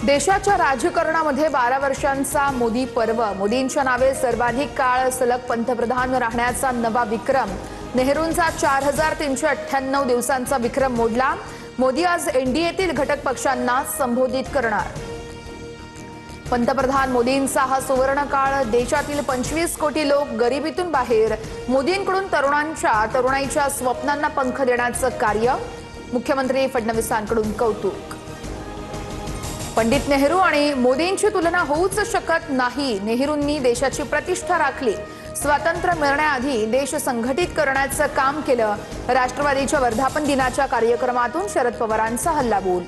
देशाच्या राजकारणामध्ये 12 वर्षांचा मोदी पर्व, मोदींच्या नावे सर्वाधिक काळ सलग पंतप्रधान राहण्याचा नवा विक्रम। नेहरूंचा 4398 दिवसांचा विक्रम मोडला। मोदी आज एनडीएतील घटक पक्षांना संबोधित करणार। पंतप्रधान मोदींचा हा सुवर्ण काळ, देशातील 25 कोटी लोक गरिबीतून बाहेर, मोदींकडून तरुणाईच्या स्वप्नांना पंख देण्याचं कार्य। मुख्यमंत्री फडणवीसांकडून कौतुक। पंडित नेहरू आणि मोदींची तुलना होऊच शकत नाही। नेहरूंनी देशाची प्रतिष्ठा राखली, स्वातंत्र्य मिळण्याआधी देश संघटित करण्याचं काम केलं। राष्ट्रवादीच्या वर्धापन दिनाच्या कार्यक्रमातून शरद पवारांचा हल्लाबोल।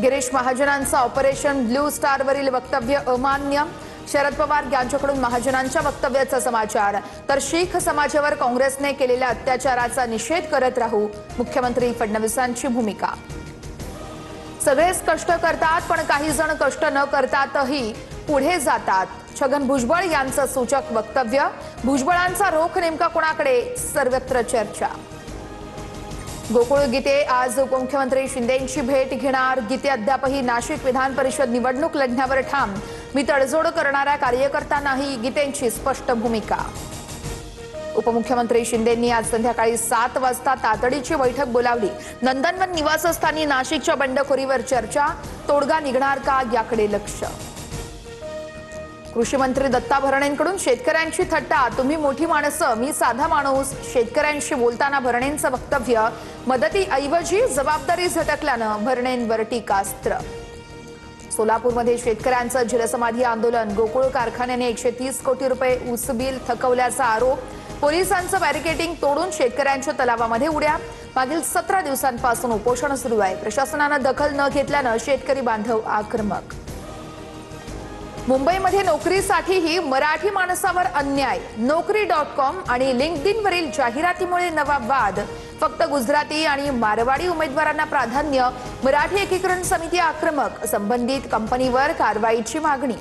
गिरीश महाजनांचं ऑपरेशन ब्लू स्टारवरील वक्तव्य अमान्य। शरद पवार यांच्याकडून महाजनांच्या वक्तव्याचा समाचार। तर शीख समाजावर काँग्रेसने केलेल्या अत्याचाराचा निषेध करत राहू, मुख्यमंत्री फडणवीसांची भूमिका। सगळेच कष्ट करतात, पण काही जण कष्ट न करतातही पुढे जातात। छगन भुजबळ यांचं सूचक वक्तव्य। भुजबळांचा रोख नेमका कोणाकडे, सर्वत्र चर्चा। गोकुळ गीते आज उपमुख्यमंत्री शिंदेंची भेट घेणार। गीते अद्यापही नाशिक विधान परिषद निवडणूक लढण्यावर ठाम। मी तडजोड करणाऱ्या कार्यकर्त्यांनाही गीतेंची स्पष्ट भूमिका। उपमुख्यमंत्री शिंदेंनी आज संध्याकाळी 7 वाजता तातडीची बैठक बोलावली। नंदनवन निवासस्थानी नाशिकच्या बंडखोरीवर चर्चा। तोडगा निघणार का, याकडे लक्ष। कृषी मंत्री दत्ता भरणेंकडून शेतकऱ्यांची थट्टा। तुम्ही मोठी माणसं, मी साधा माणूस। शेतकऱ्यांशी बोलताना भरणेंचं वक्तव्य। मदतीऐवजी जबाबदारी झटकल्यानं भरणेंवर टीकास्त्र। सोलापूरमध्ये शेतकऱ्यांचं जलसमाधी आंदोलन। गोकुळ कारखान्याने 130 कोटी रुपये ऊस बिल थकवल्याचा आरोप। पोलिसांचं बॅरिकेडिंग तोडून शेतकऱ्यांच्या तलावामध्ये उड्या। मागील 17 दिवसांपासून उपोषण सुरू आहे। प्रशासनानं दखल न घेतल्यानं शेतकरी बांधव आक्रमक। मुंबईमध्ये नोकरीसाठीही मराठी माणसावर अन्याय। नोकरी.com आणि लिंक्डइनवरील जाहिरातीमुळे नवा वाद। फक्त गुजराती आणि मारवाडी उमेदवारांना प्राधान्य। मराठी एकीकरण समिती आक्रमक। संबंधित कंपनीवर कारवाईची मागणी।